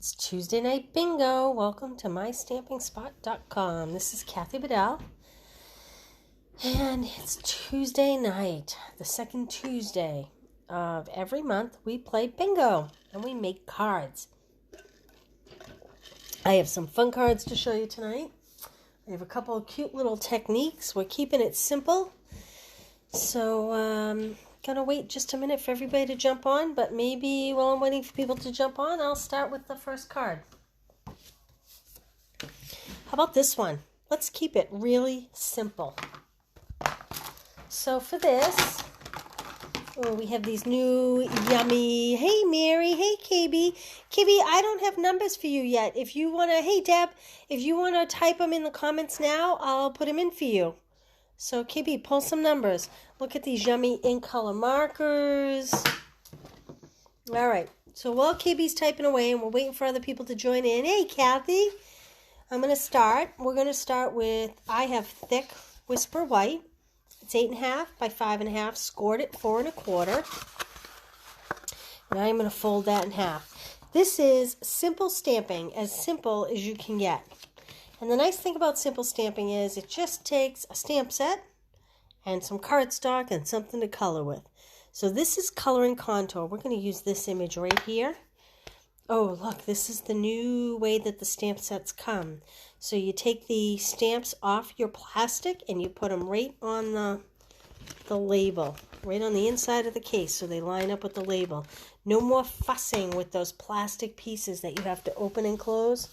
It's Tuesday night bingo. Welcome to mystampingspot.com. This is Kathy Bedell. And it's Tuesday night, the second Tuesday of every month. We play bingo and we make cards. I have some fun cards to show you tonight. I have a couple of cute little techniques. We're keeping it simple. So, gonna wait just a minute for everybody to jump on, but maybe while I'm waiting for people to jump on, I'll start with the first card. How about this one? Let's keep it really simple. So for this, we have these new yummy, hey Mary, hey KB. KB, I don't have numbers for you yet. If you want to, hey Deb, if you want to type them in the comments now, I'll put them in for you. So KB, pull some numbers. Look at these yummy ink color markers. All right. So while KB's typing away and we're waiting for other people to join in. Hey, Kathy. I'm going to start. We're going to start with, I have thick Whisper White. It's 8.5 by 5.5. Scored at 4 1/4. And I'm going to fold that in half. This is simple stamping, as simple as you can get. And the nice thing about simple stamping is it just takes a stamp set and some cardstock and something to color with. So this is color and contour. We're going to use this image right here. Oh, look, this is the new way that the stamp sets come. So you take the stamps off your plastic and you put them right on the label, right on the inside of the case so they line up with the label. No more fussing with those plastic pieces that you have to open and close.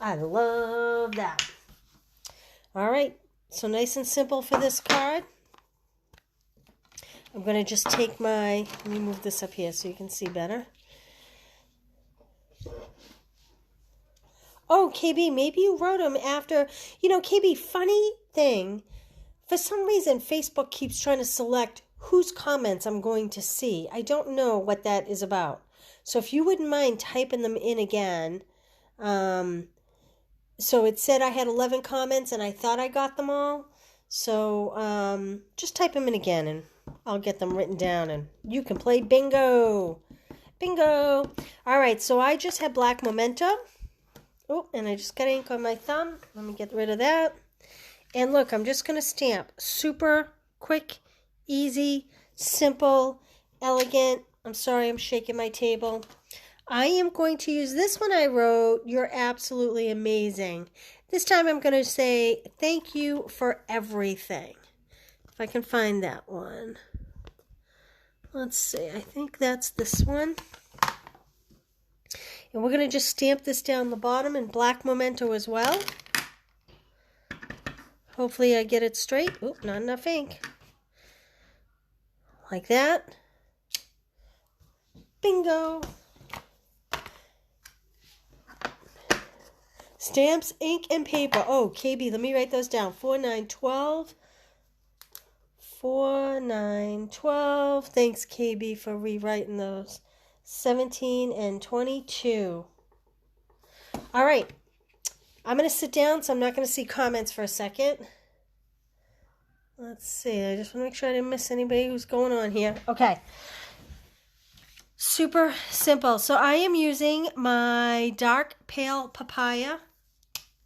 I love that. All right, so nice and simple for this card. I'm going to just take let me move this up here so you can see better. Oh, KB, maybe you wrote them after, KB, funny thing, for some reason Facebook keeps trying to select whose comments I'm going to see. I don't know what that is about. So if you wouldn't mind typing them in again, so it said I had 11 comments and I thought I got them all. So just type them in again and I'll get them written down and you can play bingo. Bingo. All right, so I just have black memento. Oh, and I just got ink on my thumb. Let me get rid of that. And look, I'm just going to stamp. Super quick, easy, simple, elegant. I'm sorry, I'm shaking my table. I am going to use this one I wrote, "You're absolutely amazing." This time I'm going to say, "Thank you for everything." If I can find that one. Let's see, I think that's this one. And we're going to just stamp this down the bottom in black memento as well. Hopefully I get it straight. Oh, not enough ink. Like that. Bingo. Stamps, ink, and paper. Oh, KB, let me write those down. 4, 9, 12. 4, 9, 12. Thanks, KB, for rewriting those. 17 and 22. All right. I'm going to sit down, so I'm not going to see comments for a second. Let's see. I just want to make sure I didn't miss anybody who's going on here. Okay. Super simple. So I am using my dark pale papaya.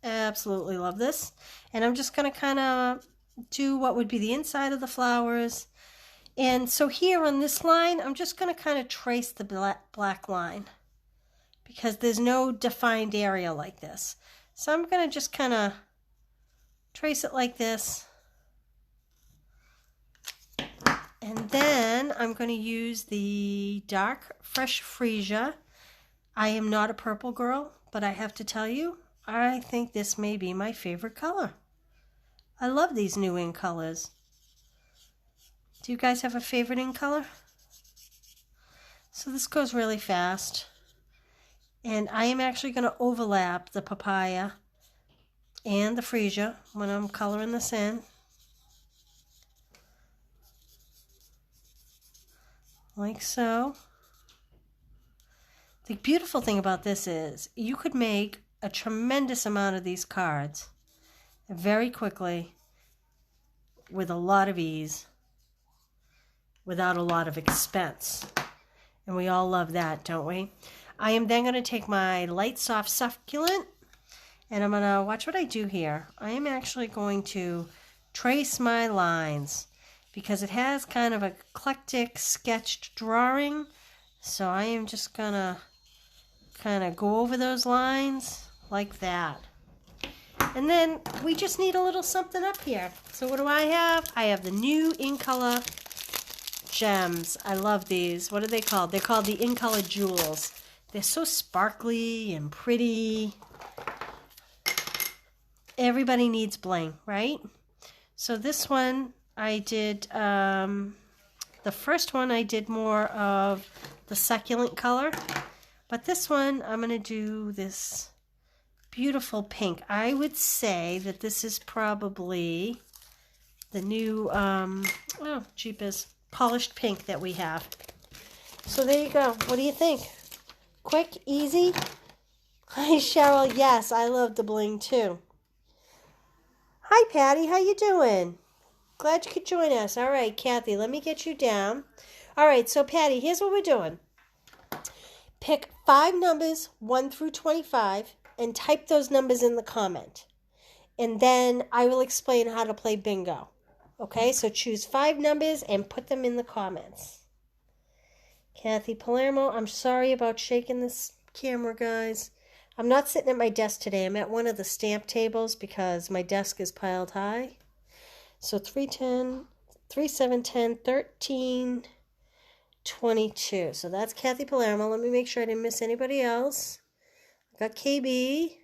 Absolutely love this. And I'm just going to kind of do what would be the inside of the flowers. And so here on this line, I'm just going to kind of trace the black line because there's no defined area like this. So I'm going to just kind of trace it like this. And then I'm going to use the dark Fresh Freesia. I am not a purple girl, but I have to tell you, I think this may be my favorite color. I love these new ink colors. Do you guys have a favorite ink color? So this goes really fast. And I am actually going to overlap the papaya and the freesia when I'm coloring this in. Like so. The beautiful thing about this is you could make a tremendous amount of these cards very quickly with a lot of ease without a lot of expense. And we all love that, don't we? I am then going to take my light soft succulent, and I'm going to watch what I do here. I am actually going to trace my lines because it has kind of a eclectic sketched drawing. So I am just going to kind of go over those lines like that. And then we just need a little something up here. So what do I have? I have the new In Color gems. I love these. What are they called? They're called the In Color Jewels. They're so sparkly and pretty. Everybody needs bling, right? So this one I did, the first one I did more of the succulent color. But this one I'm going to do this beautiful pink. I would say that this is probably the new, oh, jeepers, polished pink that we have. So there you go. What do you think? Quick, easy? Hi, Cheryl. Yes, I love the bling too. Hi, Patty. How you doing? Glad you could join us. All right, Kathy, let me get you down. All right, so Patty, here's what we're doing. Pick 5 numbers, 1 through 25, and type those numbers in the comment. And then I will explain how to play bingo. Okay, so choose 5 numbers and put them in the comments. Kathy Palermo, I'm sorry about shaking this camera, guys. I'm not sitting at my desk today. I'm at one of the stamp tables because my desk is piled high. So 310, 3, 7, 10, 13, 22. So that's Kathy Palermo. Let me make sure I didn't miss anybody else. I got KB.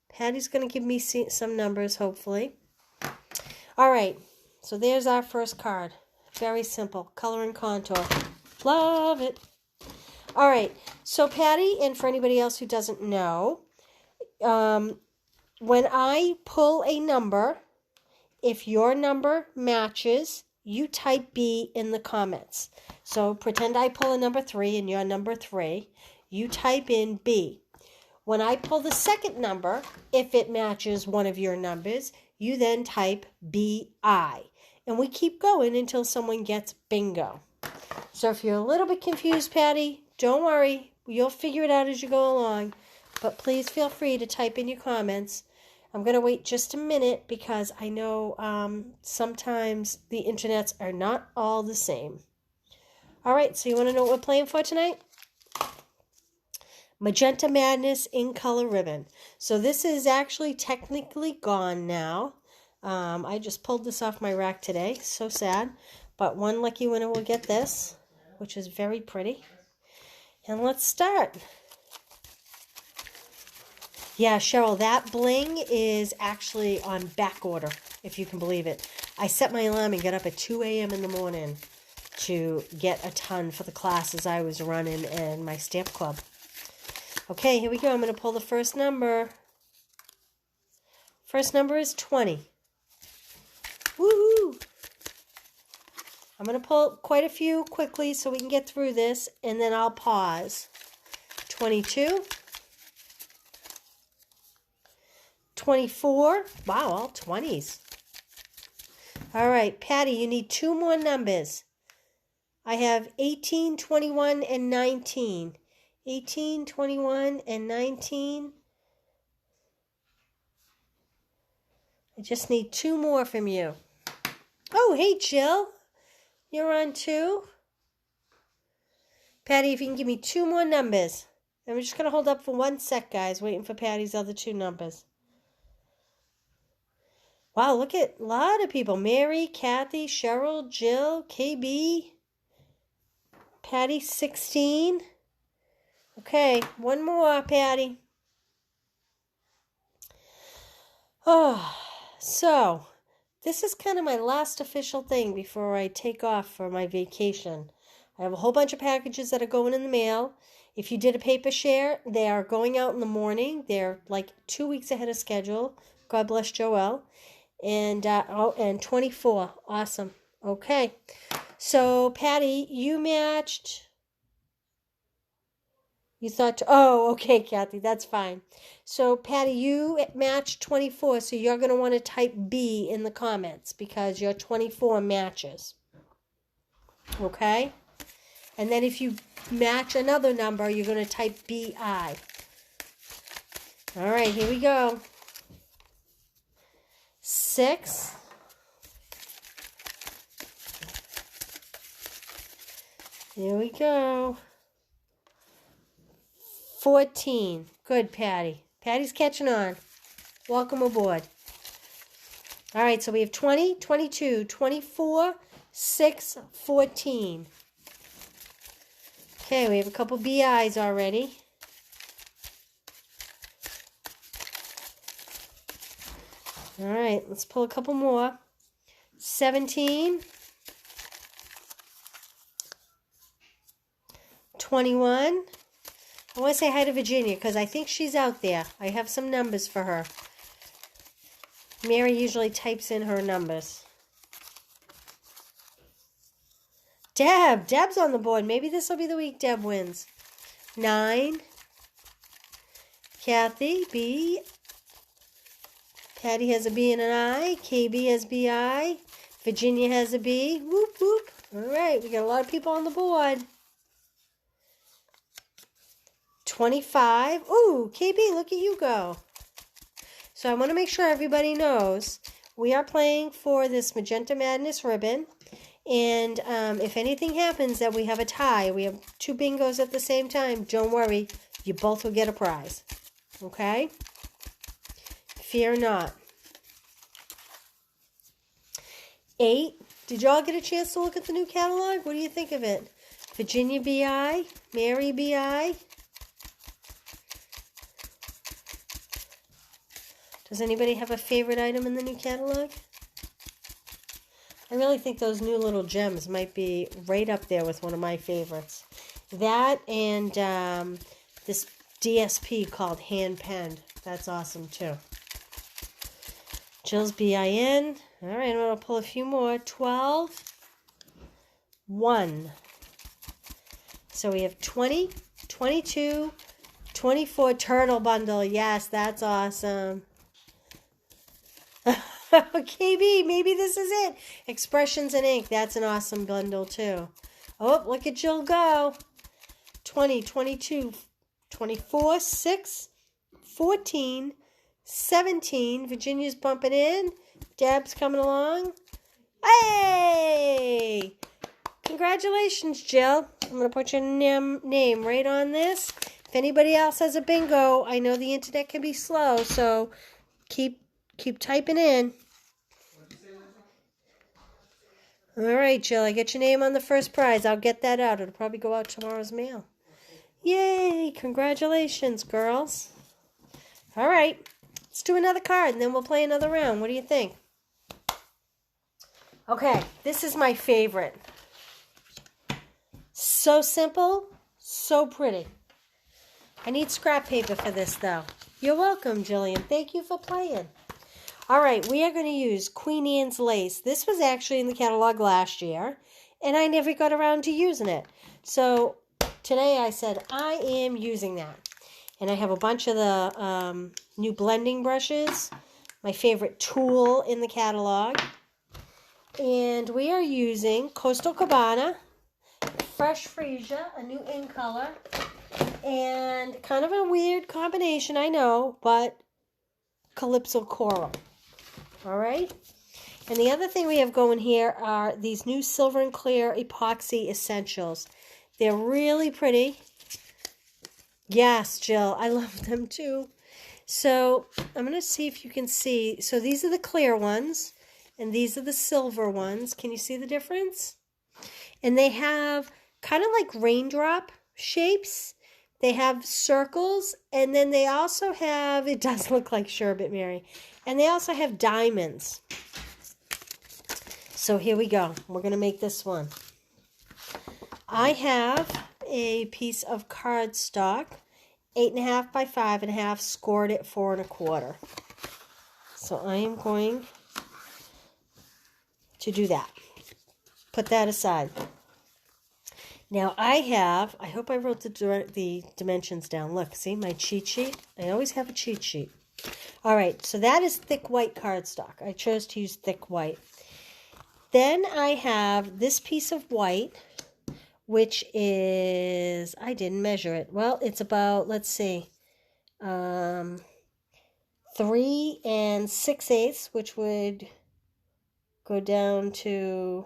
Patty's going to give me some numbers, hopefully. All right. So there's our first card. Very simple. Color and contour. Love it. All right. So Patty, and for anybody else who doesn't know, when I pull a number, if your number matches, you type B in the comments. So pretend I pull a number 3 and you're number 3. You type in B. When I pull the second number, if it matches one of your numbers, you then type BI. And we keep going until someone gets bingo. So if you're a little bit confused, Patty, don't worry. You'll figure it out as you go along. But please feel free to type in your comments. I'm going to wait just a minute because I know sometimes the internets are not all the same. All right, so you want to know what we're playing for tonight? Magenta Madness In Color Ribbon. So this is actually technically gone now. I just pulled this off my rack today. So sad. But one lucky winner will get this, which is very pretty. And let's start. Yeah, Cheryl, that bling is actually on back order, if you can believe it. I set my alarm and get up at 2 a.m. in the morning to get a ton for the classes I was running and my stamp club. Okay, here we go. I'm going to pull the first number. First number is 20. Woohoo! I'm going to pull quite a few quickly so we can get through this, and then I'll pause. 22. 24. Wow, all 20s. All right, Patty, you need 2 more numbers. I have 18, 21, and 19. 18, 21, and 19. I just need 2 more from you. Oh, hey, Jill. You're on 2. Patty, if you can give me 2 more numbers. I'm just going to hold up for 1 sec, guys, waiting for Patty's other 2 numbers. Wow, look at a lot of people. Mary, Kathy, Cheryl, Jill, KB, Patty, 16. Okay, 1 more, Patty. Oh, so this is kind of my last official thing before I take off for my vacation. I have a whole bunch of packages that are going in the mail. If you did a paper share, they are going out in the morning. They're like 2 weeks ahead of schedule. God bless Joelle. And 24. Awesome. Okay. So, Patty, you matched. You thought, oh, okay, Kathy, that's fine. So, Patty, you matched 24, so you're going to want to type B in the comments because your 24 matches. Okay? And then if you match another number, you're going to type BI. All right, here we go. 6. Here we go. 14. Good, Patty. Patty's catching on. Welcome aboard. All right, so we have 20, 22, 24, 6, 14. Okay, we have a couple BIs already. All right, let's pull a couple more. 17. 21. I want to say hi to Virginia because I think she's out there. I have some numbers for her. Mary usually types in her numbers. Deb's on the board. Maybe this will be the week Deb wins. 9. Kathy, B. Patty has a B and an I. KB has BI. Virginia has a B. Whoop, whoop. All right, we got a lot of people on the board. 25. Ooh, KB, look at you go. So I want to make sure everybody knows we are playing for this Magenta Madness ribbon. And if anything happens that we have a tie, we have 2 bingos at the same time, don't worry. You both will get a prize. Okay? Fear not. 8. Did y'all get a chance to look at the new catalog? What do you think of it? Virginia BI, Mary BI. Does anybody have a favorite item in the new catalog? I really think those new little gems might be right up there with one of my favorites. That and this DSP called Hand Penned. That's awesome too. Jill's BIN. All right, I'm going to pull a few more. 12. 1. So we have 20, 22, 24 turtle bundle. Yes, that's awesome. KB, maybe this is it. Expressions in ink. That's an awesome bundle too. Oh, look at Jill go. 20, 22, 24, 6, 14, 17. Virginia's bumping in. Deb's coming along. Hey! Congratulations, Jill. I'm going to put your name right on this. If anybody else has a bingo, I know the internet can be slow, so keep typing in. All right, Jill, I get your name on the first prize. I'll get that out. It'll probably go out tomorrow's mail. Yay! Congratulations, girls. All right, let's do another card, and then we'll play another round. What do you think? Okay, this is my favorite. So simple, so pretty. I need scrap paper for this, though. You're welcome, Jillian. Thank you for playing. All right, we are going to use Queen Anne's lace. This was actually in the catalog last year, and I never got around to using it. So today I said I am using that. And I have a bunch of the new blending brushes, my favorite tool in the catalog. And we are using Coastal Cabana, Fresh Freesia, a new in color, and kind of a weird combination, I know, but Calypso Coral. All right? And the other thing we have going here are these new Silver and Clear Epoxy Essentials. They're really pretty. Yes, Jill, I love them too. So I'm going to see if you can see. So these are the clear ones, and these are the silver ones. Can you see the difference? And they have kind of like raindrop shapes. They have circles, and then they also have, it does look like sherbet, Mary, and they also have diamonds. So here we go. We're going to make this one. I have a piece of cardstock, 8.5 by 5.5, scored at 4 1/4. So I am going to do that. Put that aside. Now I hope I wrote the dimensions down. Look, see my cheat sheet? I always have a cheat sheet. All right, so that is thick white cardstock. I chose to use thick white. Then I have this piece of white which is, I didn't measure it. Well, it's about, let's see, 3 6/8, which would go down to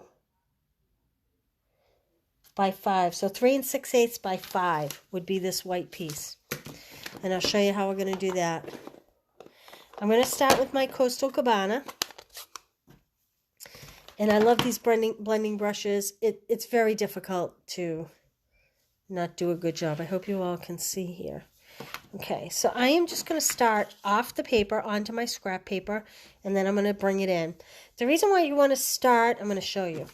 by 5. So 3 6/8 by 5 would be this white piece. And I'll show you how we're going to do that. I'm going to start with my Coastal Cabana. And I love these blending brushes. It's very difficult to not do a good job. I hope you all can see here. Okay, so I am just going to start off the paper onto my scrap paper, and then I'm going to bring it in. The reason why you want to start, I'm going to show you.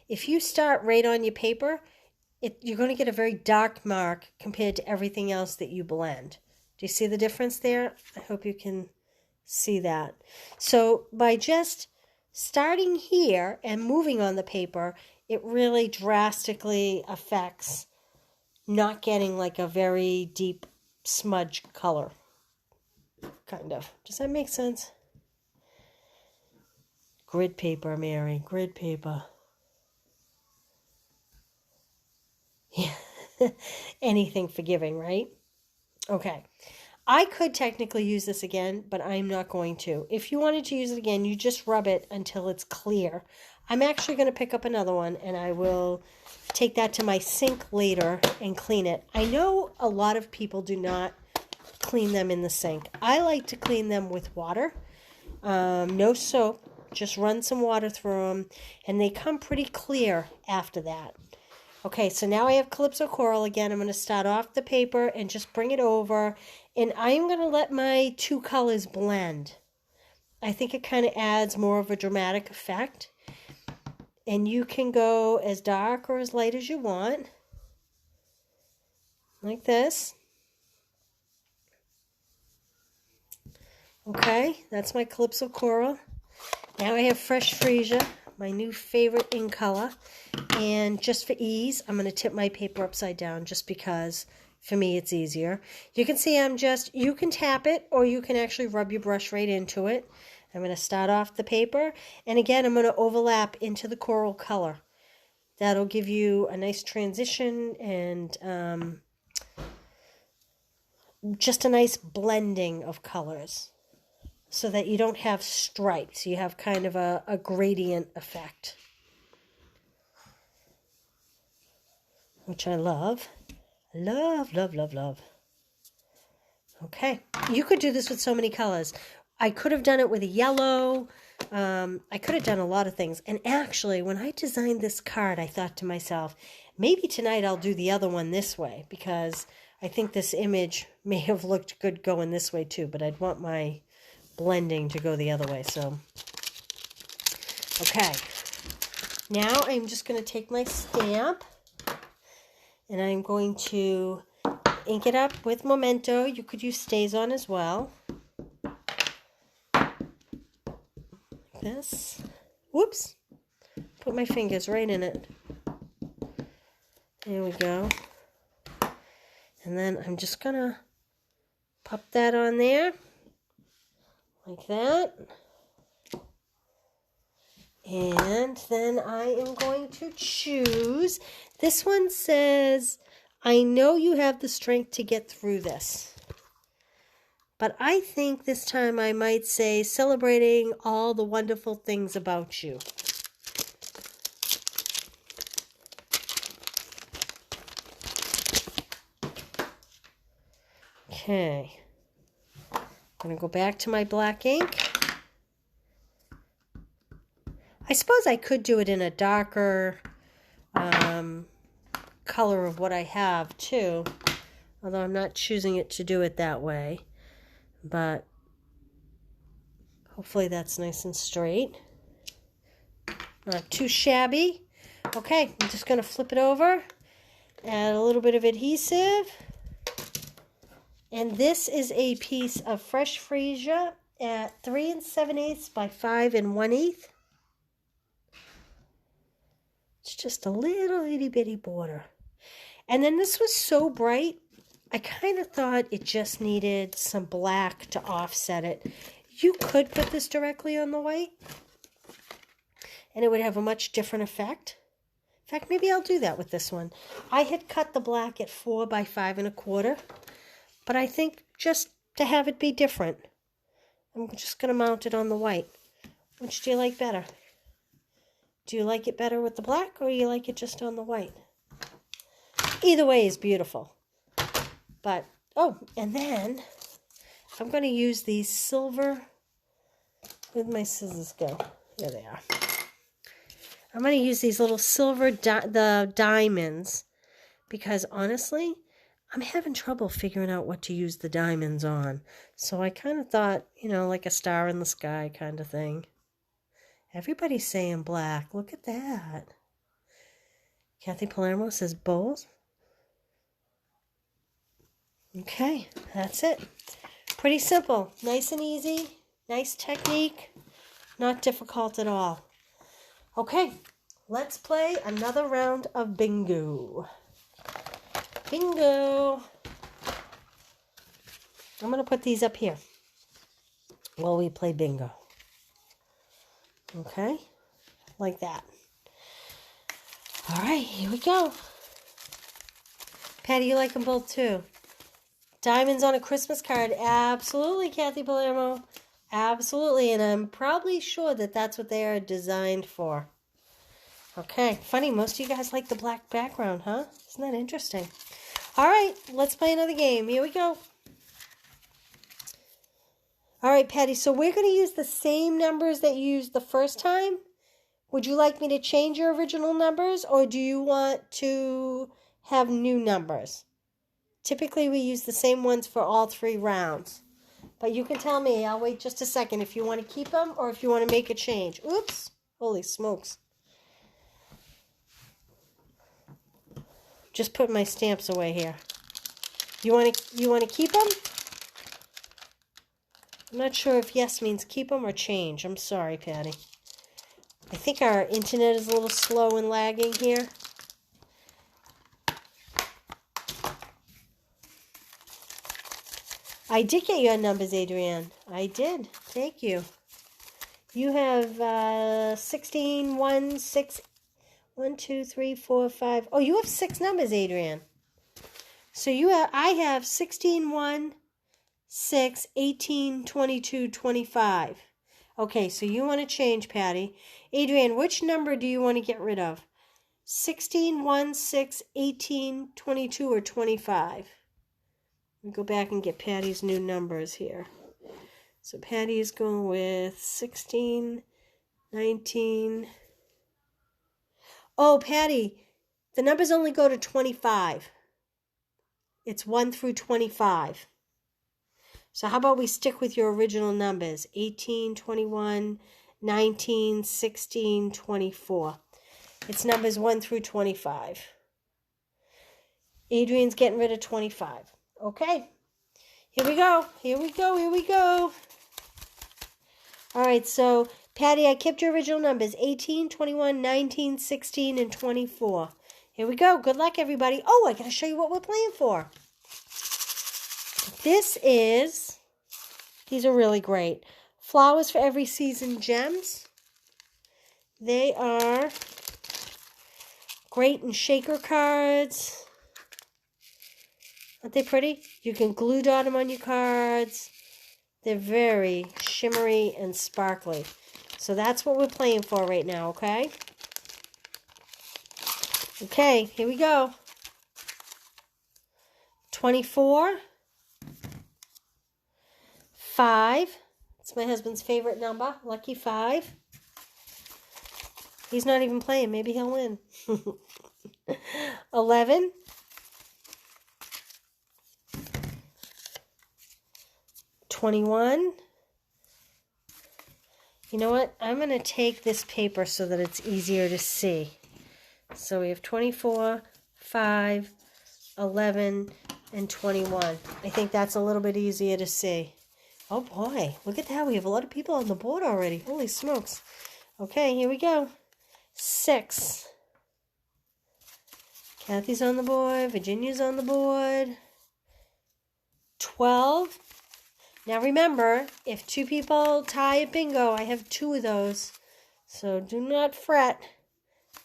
If you start right on your paper, you're going to get a very dark mark compared to everything else that you blend. Do you see the difference there? I hope you can see that. So by just starting here and moving on the paper, it really drastically affects not getting like a very deep smudge color, kind of. Does that make sense? Grid paper, Mary, grid paper. Yeah, anything forgiving, right? Okay. I could technically use this again, but I'm not going to. If you wanted to use it again, you just rub it until it's clear. I'm actually going to pick up another one, and I will take that to my sink later and clean it. I know a lot of people do not clean them in the sink. I like to clean them with water. No soap. Just run some water through them, and they come pretty clear after that. Okay, so now I have Calypso Coral again. I'm going to start off the paper and just bring it over. And I'm going to let my two colors blend. I think it kind of adds more of a dramatic effect. And you can go as dark or as light as you want. Like this. Okay, that's my Calypso Coral. Now I have Fresh Freesia, my new favorite in color. And just for ease, I'm going to tip my paper upside down just because for me it's easier. You can see you can tap it or you can actually rub your brush right into it. I'm going to start off the paper. And again, I'm going to overlap into the coral color. That'll give you a nice transition and just a nice blending of colors so that you don't have stripes. You have kind of a gradient effect, which I love. Love, love, love, love. Okay. You could do this with so many colors. I could have done it with a yellow. I could have done a lot of things. And actually, when I designed this card, I thought to myself, maybe tonight I'll do the other one this way because I think this image may have looked good going this way too, but I'd want my blending to go the other way. So, okay. Now I'm just going to take my stamp and I'm going to ink it up with Memento. You could use Stays-On as well. Like this. Whoops. Put my fingers right in it. There we go. And then I'm just going to pop that on there. Like that. And then I am going to choose. This one says, I know you have the strength to get through this. But I think this time I might say, celebrating all the wonderful things about you. Okay. I'm going to go back to my black ink. I suppose I could do it in a darker color of what I have too, although I'm not choosing it to do it that way, but hopefully that's nice and straight, not too shabby. Okay, I'm just going to flip it over, add a little bit of adhesive, and this is a piece of Fresh Freesia at 3 7/8 by 5 1/8. It's just a little itty bitty border. And then this was so bright, I kind of thought it just needed some black to offset it. You could put this directly on the white, and it would have a much different effect. In fact, maybe I'll do that with this one. I had cut the black at 4 by 5 1/4, but I think just to have it be different, I'm just going to mount it on the white. Which do you like better? Do you like it better with the black, or you like it just on the white? Either way is beautiful. But, oh, and then I'm going to use these silver, where'd my scissors go? There they are. I'm going to use these little silver diamonds because, honestly, I'm having trouble figuring out what to use the diamonds on. So I kind of thought, you know, like a star in the sky kind of thing. Everybody's saying black. Look at that. Kathy Palermo says both. Okay, that's it. Pretty simple. Nice and easy. Nice technique. Not difficult at all. Okay, let's play another round of bingo. Bingo. I'm going to put these up here while we play bingo. Okay, like that. All right, here we go. Patty, you like them both too? Diamonds on a Christmas card. Absolutely, Kathy Palermo. Absolutely, and I'm probably sure that that's what they are designed for. Okay, funny, most of you guys like the black background, huh? Isn't that interesting? All right, let's play another game. Here we go. All right, Patty, so we're going to use the same numbers that you used the first time. Would you like me to change your original numbers, or do you want to have new numbers? Typically, we use the same ones for all 3 rounds. But you can tell me. I'll wait just a second if you want to keep them or if you want to make a change. Oops. Holy smokes. Just put my stamps away here. You want to keep them? I'm not sure if yes means keep them or change. I'm sorry, Patty. I think our internet is a little slow and lagging here. I did get your numbers, Adrienne. I did. Thank you. You have 16, 1, 6, 1, 2, 3, 4, 5. Oh, you have 6 numbers, Adrienne. So I have 16, 1, 6, 18, 22, 25. Okay, so you want to change, Patty. Adrienne, which number do you want to get rid of? 16, 1, 6, 18, 22, or 25? Let me go back and get Patty's new numbers here. So Patty is going with 16, 19. Oh, Patty, the numbers only go to 25. It's 1 through 25. So how about we stick with your original numbers? 18, 21, 19, 16, 24. It's numbers 1 through 25. Adrienne's getting rid of 25. Okay. Here we go. Here we go. Here we go. All right, so Patty, I kept your original numbers. 18, 21, 19, 16, and 24. Here we go. Good luck, everybody. Oh, I got to show you what we're playing for. These are really great. Flowers for Every Season gems. They are great in shaker cards. Aren't they pretty? You can glue dot them on your cards. They're very shimmery and sparkly. So that's what we're playing for right now, okay? Okay, here we go. 24. 5. It's my husband's favorite number. Lucky 5. He's not even playing. Maybe he'll win. 11. 21. You know what? I'm going to take this paper so that it's easier to see. So we have 24, 5, 11, and 21. I think that's a little bit easier to see. Oh boy, look at that. We have a lot of people on the board already. Holy smokes. Okay, here we go. 6. Kathy's on the board. Virginia's on the board. 12. Now remember, if 2 people tie at bingo, I have 2 of those. So do not fret.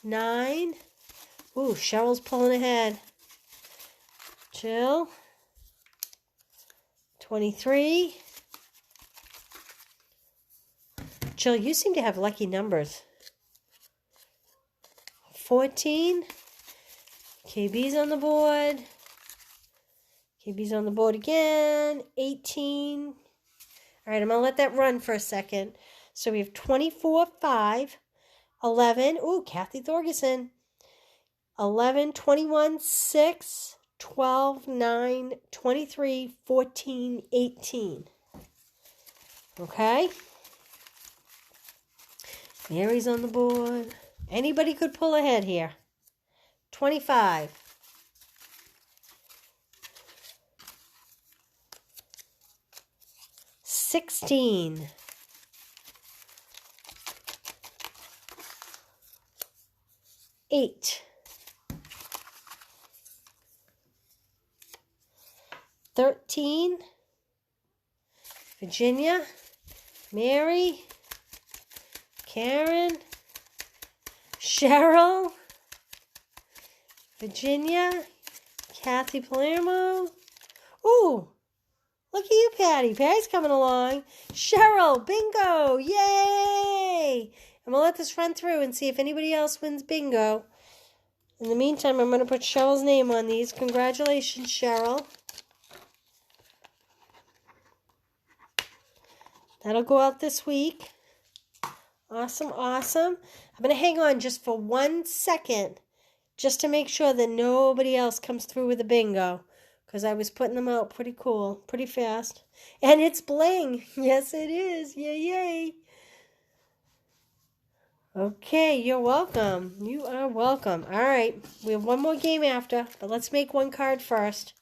9. Ooh, Cheryl's pulling ahead. Jill. 23. Jill, you seem to have lucky numbers. 14. KB's on the board. KB's on the board again. 18. All right, I'm going to let that run for a second. So we have 24, 5, 11. Ooh, Kathy Thorgerson. 11, 21, 6, 12, 9, 23, 14, 18. Okay. Mary's on the board. Anybody could pull ahead here. 25. 16. 8. 13. Virginia. Mary. Karen. Cheryl. Virginia. Kathy Palermo. Ooh. Look at you, Patty. Patty's coming along. Cheryl. Bingo. Yay. I'm going to let this run through and see if anybody else wins bingo. In the meantime, I'm going to put Cheryl's name on these. Congratulations, Cheryl. That'll go out this week. Awesome, awesome. I'm going to hang on just for 1 second just to make sure that nobody else comes through with a bingo, because I was putting them out pretty cool, pretty fast. And it's bling. Yes, it is. Yay, yay. Okay, you're welcome. You are welcome. All right, we have one more game after, but let's make one card first.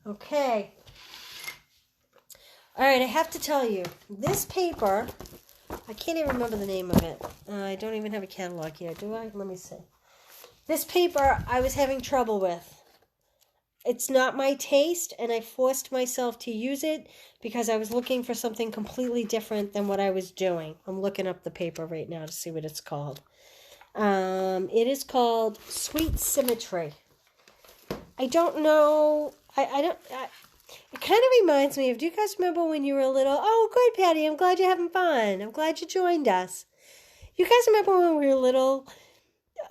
Okay. All right, I have to tell you, this paper, I can't even remember the name of it. I don't even have a catalog here, do I? Let me see. This paper I was having trouble with. It's not my taste, and I forced myself to use it because I was looking for something completely different than what I was doing. I'm looking up the paper right now to see what it's called. It is called Sweet Symmetry. I don't know. It kind of reminds me of, do you guys remember when you were little? Oh, good, Patty. I'm glad you're having fun. I'm glad you joined us. You guys remember when we were little?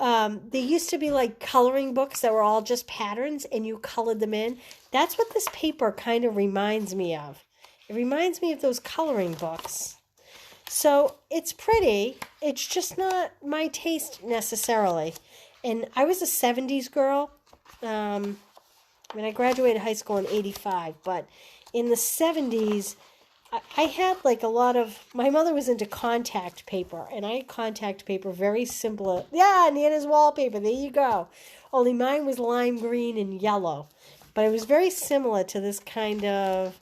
There used to be like coloring books that were all just patterns and you colored them in. That's what this paper kind of reminds me of. It reminds me of those coloring books. So it's pretty. It's just not my taste necessarily. And I was a 70s girl. I graduated high school in 85, but in the 70s, I had like a lot of, my mother was into contact paper, and I had contact paper, very simple. Yeah, Nana's wallpaper, there you go. Only mine was lime green and yellow, but it was very similar to this kind of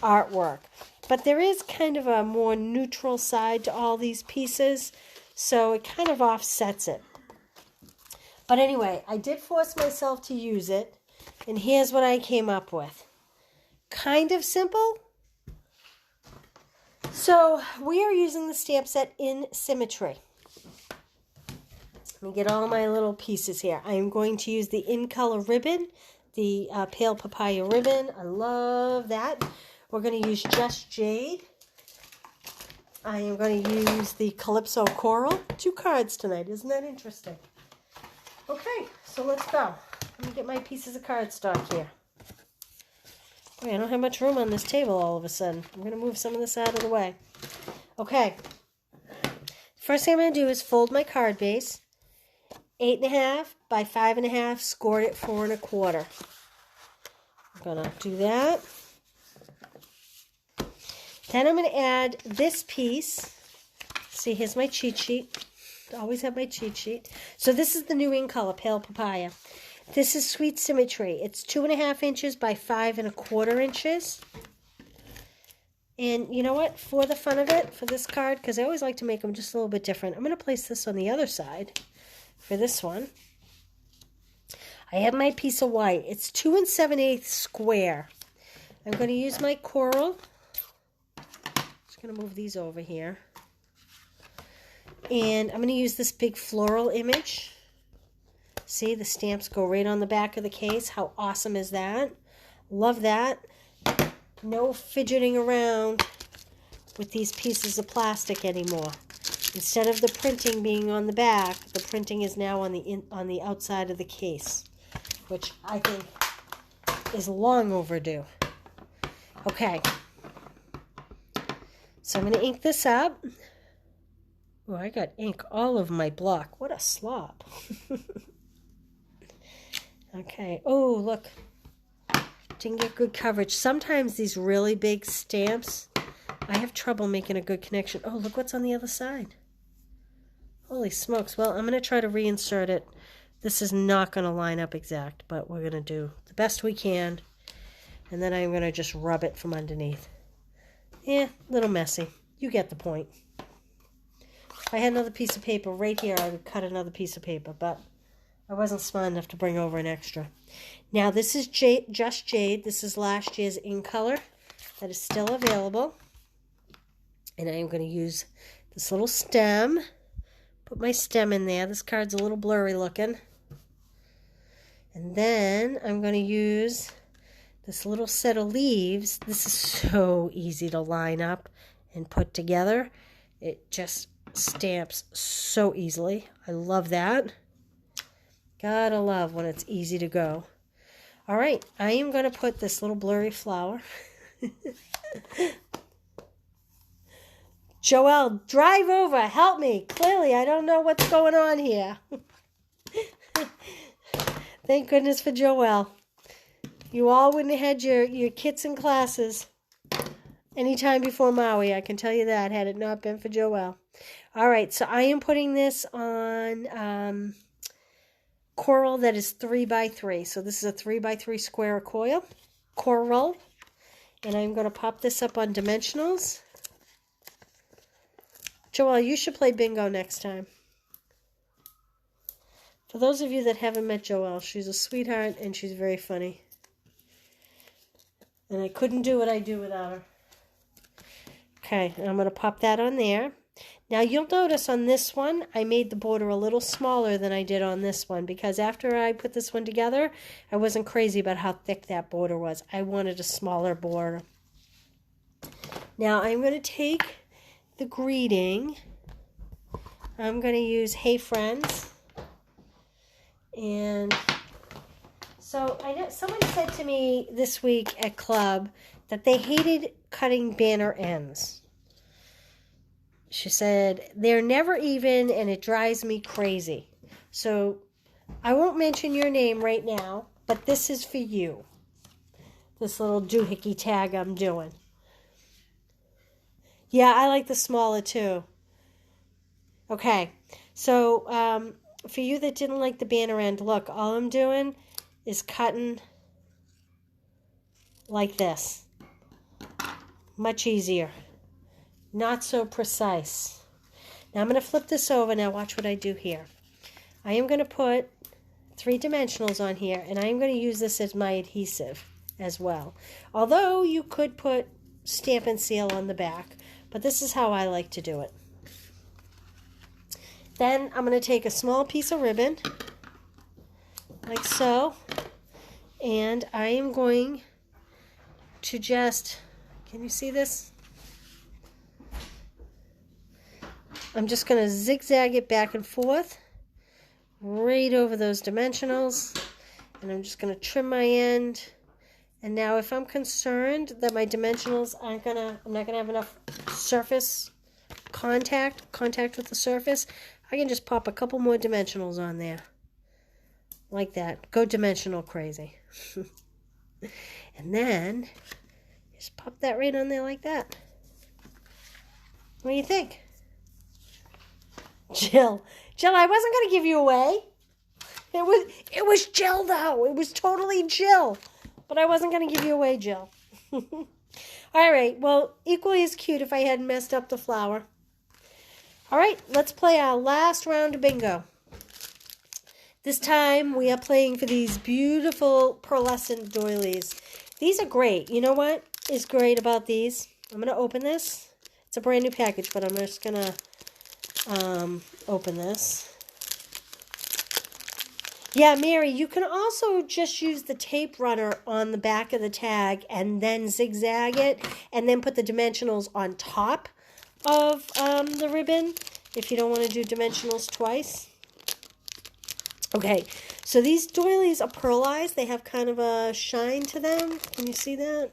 artwork. But there is kind of a more neutral side to all these pieces, so it kind of offsets it. But anyway, I did force myself to use it, and here's what I came up with. Kind of simple. So we are using the stamp set in Symmetry. Let me get all my little pieces here. I am going to use the In Color ribbon, the Pale Papaya ribbon. I love that. We're going to use Just Jade. I am going to use the Calypso Coral. 2 cards tonight. Isn't that interesting? Okay, so let's go. Let me get my pieces of cardstock here. Wait, I don't have much room on this table all of a sudden. I'm going to move some of this out of the way. Okay. First thing I'm going to do is fold my card base. 8.5 by 5.5, scored at 4 1/4. I'm going to do that. Then I'm going to add this piece. See, here's my cheat sheet. Always have my cheat sheet. So this is the new In Color, Pale Papaya. This is Sweet Symmetry. It's 2.5 inches by 5 1/4 inches. And you know what? For the fun of it, for this card, because I always like to make them just a little bit different, I'm going to place this on the other side for this one. I have my piece of white. It's 2 7/8 square. I'm going to use my coral. Just going to move these over here. And I'm going to use this big floral image. See, the stamps go right on the back of the case. How awesome is that? Love that. No fidgeting around with these pieces of plastic anymore. Instead of the printing being on the back, the printing is now on the outside of the case, which I think is long overdue. Okay. So I'm going to ink this up. Oh, I got ink all over my block. What a slob. Okay. Oh, look. Didn't get good coverage. Sometimes these really big stamps, I have trouble making a good connection. Oh, look what's on the other side. Holy smokes. Well, I'm going to try to reinsert it. This is not going to line up exact, but we're going to do the best we can. And then I'm going to just rub it from underneath. Yeah, a little messy. You get the point. If I had another piece of paper right here, I would cut another piece of paper, but I wasn't smart enough to bring over an extra. Now, this is Just Jade. This is last year's in color that is still available. And I am going to use this little stem. Put my stem in there. This card's a little blurry looking. And then I'm going to use this little set of leaves. This is so easy to line up and put together. It just stamps so easily. I love that. Gotta love when it's easy to go. All right, I am going to put this little blurry flower. Joelle, drive over. Help me. Clearly, I don't know what's going on here. Thank goodness for Joelle. You all wouldn't have had your kits and classes anytime before Maui. I can tell you that, had it not been for Joelle. All right, so I am putting this on coral that is 3x3. So this is a 3x3 square coral. And I'm going to pop this up on dimensionals. Joelle, you should play bingo next time. For those of you that haven't met Joelle, she's a sweetheart and she's very funny. And I couldn't do what I do without her. Okay, I'm going to pop that on there. Now you'll notice on this one, I made the border a little smaller than I did on this one because after I put this one together, I wasn't crazy about how thick that border was. I wanted a smaller border. Now I'm going to take the greeting. I'm going to use Hey Friends. And so I know someone said to me this week at club that they hated cutting banner ends. She said, they're never even and it drives me crazy. So I won't mention your name right now, but this is for you. This little doohickey tag I'm doing. Yeah, I like the smaller too. Okay, so for you that didn't like the banner end, look, all I'm doing is cutting like this. Much easier. Not so precise. Now I'm going to flip this over. Now watch what I do here. I am going to put 3 dimensionals on here, and I am going to use this as my adhesive as well. Although you could put Stamp and Seal on the back, but this is how I like to do it. Then I'm going to take a small piece of ribbon, like so, and I am going to just, can you see this? I'm just going to zigzag it back and forth right over those dimensionals, and I'm just going to trim my end. And now if I'm concerned that my dimensionals I'm not going to have enough surface contact with the surface, I can just pop a couple more dimensionals on there. Like that. Go dimensional crazy. And then just pop that right on there like that. What do you think? Jill, I wasn't going to give you away. It was Jill, though. It was totally Jill. But I wasn't going to give you away, Jill. All right. Well, equally as cute if I hadn't messed up the flower. All right. Let's play our last round of bingo. This time we are playing for these beautiful Pearlescent Doilies. These are great. You know what is great about these? I'm going to open this. It's a brand new package, but I'm just going to open this. Yeah, Mary, you can also just use the tape runner on the back of the tag and then zigzag it and then put the dimensionals on top of the ribbon if you don't want to do dimensionals twice. Okay, so these doilies are pearlized. They have kind of a shine to them. Can you see that?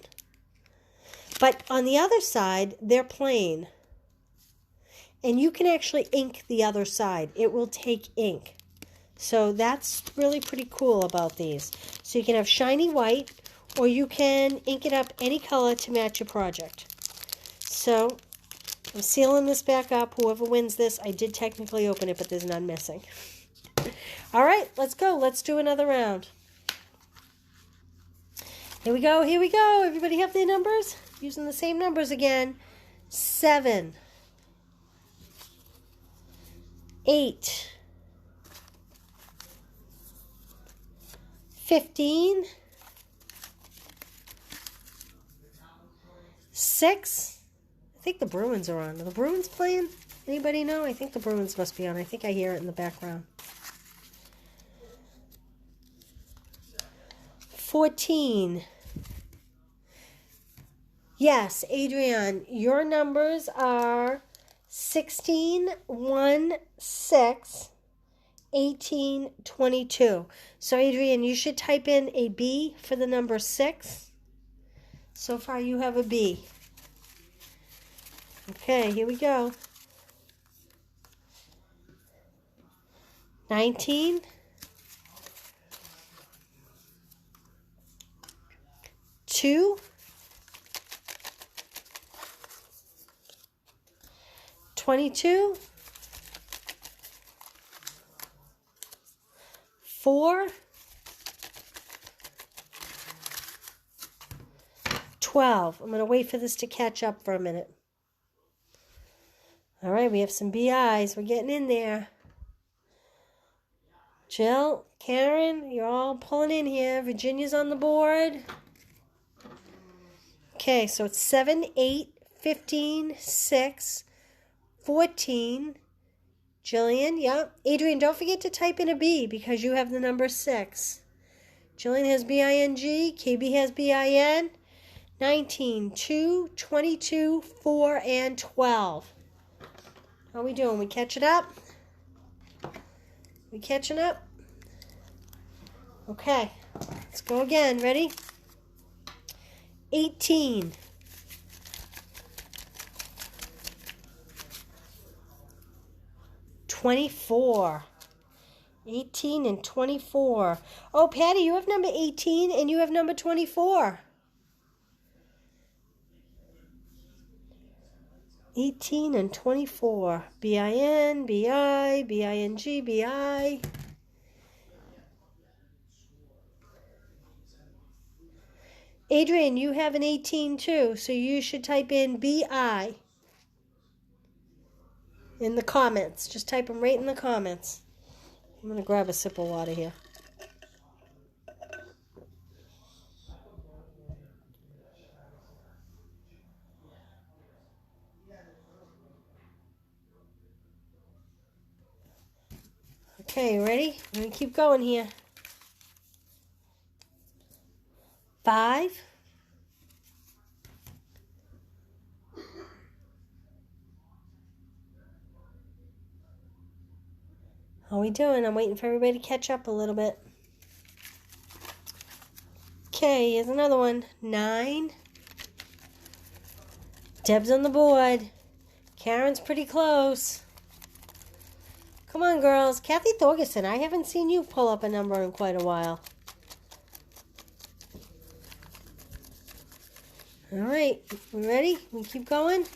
But on the other side, they're plain. And you can actually ink the other side. It will take ink. So that's really pretty cool about these. So you can have shiny white, or you can ink it up any color to match your project. So I'm sealing this back up. Whoever wins this, I did technically open it, but there's none missing. All right, let's go. Let's do another round. Here we go. Here we go. Everybody have their numbers? Using the same numbers again. 7, 8, 15, 6. I think the Bruins are on. Are the Bruins playing? Anybody know? I think the Bruins must be on. I think I hear it in the background. 14. Yes, Adrienne, your numbers are 16, 1, 6, 18, 22. So, Adrienne, you should type in a B for the number 6. So far, you have a B. Okay, here we go. 19. 2. 22. 4. 12. I'm going to wait for this to catch up for a minute. All right, we have some BIs. We're getting in there. Jill, Karen, you're all pulling in here. Virginia's on the board. Okay, so it's 7, 8, 15, 6, 14. Jillian, yep. Adrienne, don't forget to type in a B because you have the number 6. Jillian has B-I-N-G. KB has B-I-N. 19, 2, 22, 4, and 12. How are we doing? We catching up? We catching up? Okay, let's go again. Ready? 18. 24. 18 and 24. Oh, Patty, you have number 18 and you have number 24. 18 and 24. B-I-N, B-I, B-I-N-G, B-I. Adrienne, you have an 18 too, so you should type in B-I in the comments. Just type them right in the comments. I'm going to grab a sip of water here. Okay, ready? I'm going to keep going here. 5. 'How we doing? I'm waiting for everybody to catch up a little bit. Okay, here's another one. 9. Deb's on the board. Karen's pretty close. Come on, girls. Kathy Thorgerson, I haven't seen you pull up a number in quite a while. All right, we ready? We keep going?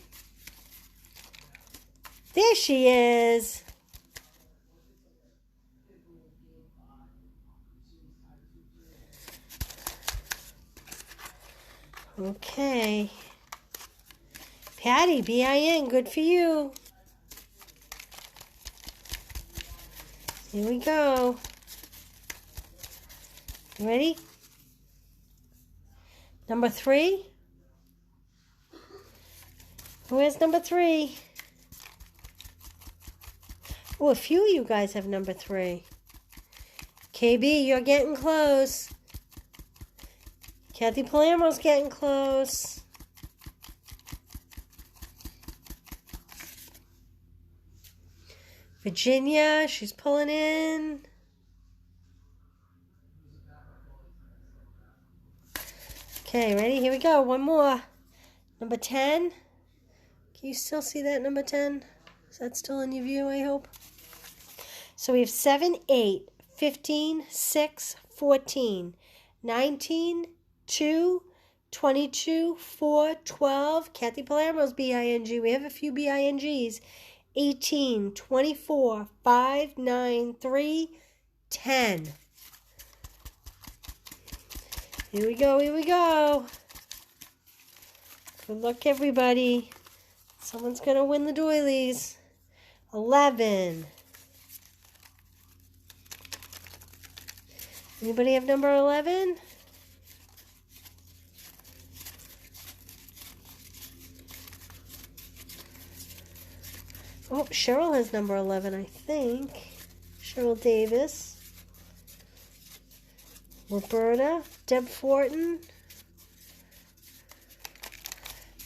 There she is. Okay. Patty, B-I-N, good for you. Here we go. Ready? Number 3. Where's number 3? Oh, a few of you guys have number 3. KB, you're getting close. Kathy Palermo's getting close. Virginia, she's pulling in. Okay, ready? Here we go. One more. Number 10. Can you still see that number 10? Is that still in your view, I hope? So we have 7, 8, 15, 6, 14, 19, 2, 22, 4, 12. Kathy Palermo's BING. We have a few BINGs. 18, 24, 5, 9, 3, 10. Here we go, here we go. Good luck, everybody. Someone's going to win the doilies. 11. Anybody have number 11? Oh, Cheryl has number 11, I think. Cheryl Davis. Roberta. Deb Fortin.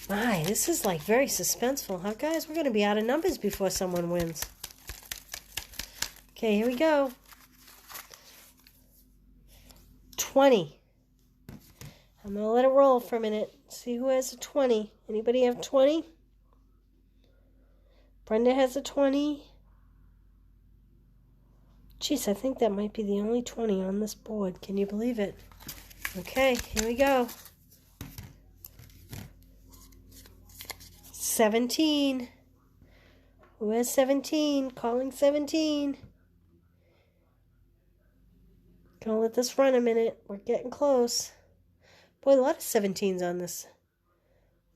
My, this is like very suspenseful, huh, guys? We're going to be out of numbers before someone wins. Okay, here we go. 20. I'm going to let it roll for a minute. See who has a 20. Anybody have 20? Brenda has a 20. Jeez, I think that might be the only 20 on this board. Can you believe it? Okay, here we go. 17. Who has 17? Calling 17. Gonna let this run a minute. We're getting close. Boy, a lot of 17s on this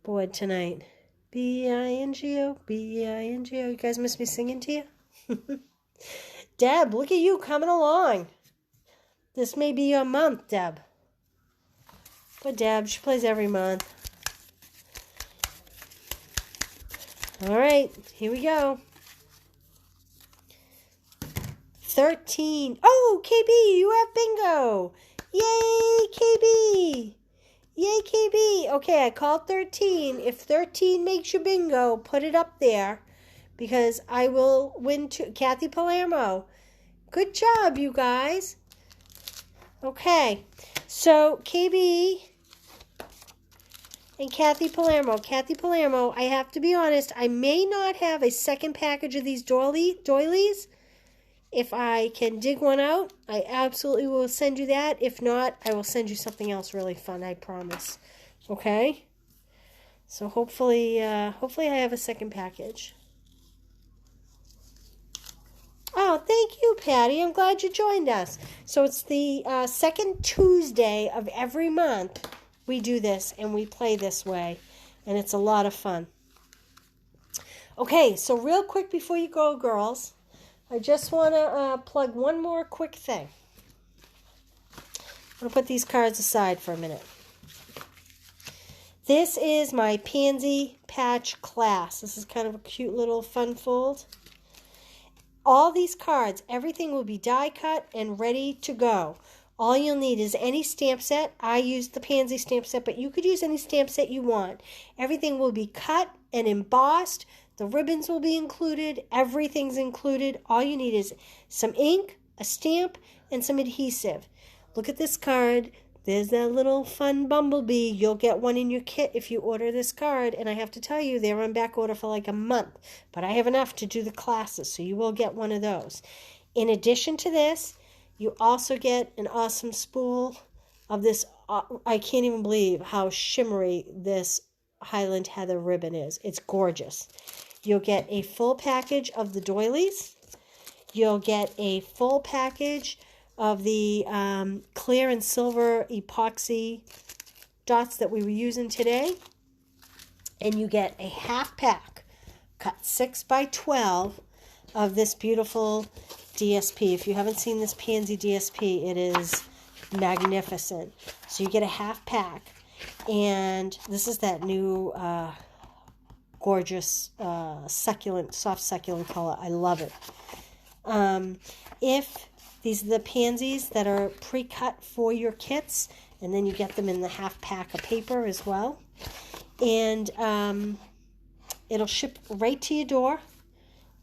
board tonight. B-I-N-G-O, B-I-N-G-O. You guys miss me singing to you? Deb, look at you coming along. This may be your month, Deb. But Deb, she plays every month. All right, here we go. 13. Oh, KB, you have bingo. Yay, KB. Yay, KB. Okay, I called 13. If 13 makes you bingo, put it up there because I will win too. Kathy Palermo. Good job, you guys. Okay, so KB and Kathy Palermo. Kathy Palermo, I have to be honest, I may not have a second package of these doilies. If I can dig one out, I absolutely will send you that. If not, I will send you something else really fun, I promise. Okay? So hopefully I have a second package. Oh, thank you, Patty. I'm glad you joined us. So it's the second Tuesday of every month we do this and we play this way. And it's a lot of fun. Okay, so real quick before you go, girls, I just want to plug one more quick thing. I'm going to put these cards aside for a minute. This is my Pansy Patch class. This is kind of a cute little fun fold. All these cards, everything will be die cut and ready to go. All you'll need is any stamp set. I used the Pansy stamp set, but you could use any stamp set you want. Everything will be cut and embossed. The ribbons will be included. Everything's included. All you need is some ink, a stamp, and some adhesive. Look at this card. There's that little fun bumblebee. You'll get one in your kit if you order this card. And I have to tell you, they're on back order for like a month. But I have enough to do the classes, so you will get one of those. In addition to this, you also get an awesome spool of this. I can't even believe how shimmery this Highland Heather ribbon is. It's gorgeous. You'll get a full package of the doilies. You'll get a full package of the clear and silver epoxy dots that we were using today. And you get a half pack, cut 6 by 12, of this beautiful DSP. If you haven't seen this Pansy DSP, it is magnificent. So you get a half pack. And this is that new gorgeous succulent, soft succulent color. I love it. If These are the pansies that are pre-cut for your kits, and then you get them in the half pack of paper as well. And it'll ship right to your door.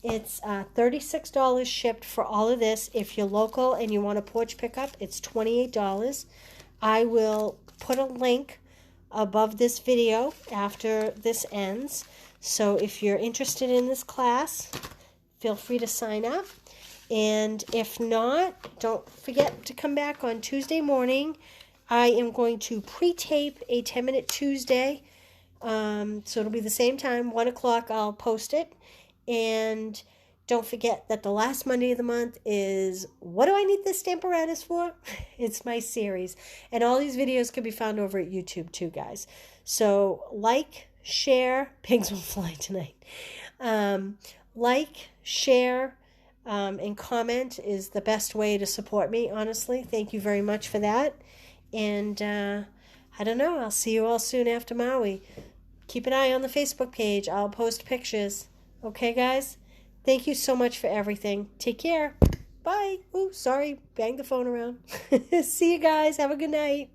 It's $36 shipped for all of this. If you're local and you want a porch pickup, it's $28. I will put a link above this video after this ends. So if you're interested in this class, feel free to sign up. And if not, don't forget to come back on Tuesday morning. I am going to pre-tape a 10-minute Tuesday. So it'll be the same time, 1 o'clock, I'll post it. And don't forget that the last Monday of the month is, what do I need this Stamparatus for? It's my series. And all these videos can be found over at YouTube too, guys. So like, share, pigs will fly tonight. Like, share, and comment is the best way to support me, honestly. Thank you very much for that. And I don't know, I'll see you all soon after Maui. Keep an eye on the Facebook page. I'll post pictures. Okay, guys? Thank you so much for everything. Take care. Bye. Ooh, sorry. Banged the phone around. See you guys. Have a good night.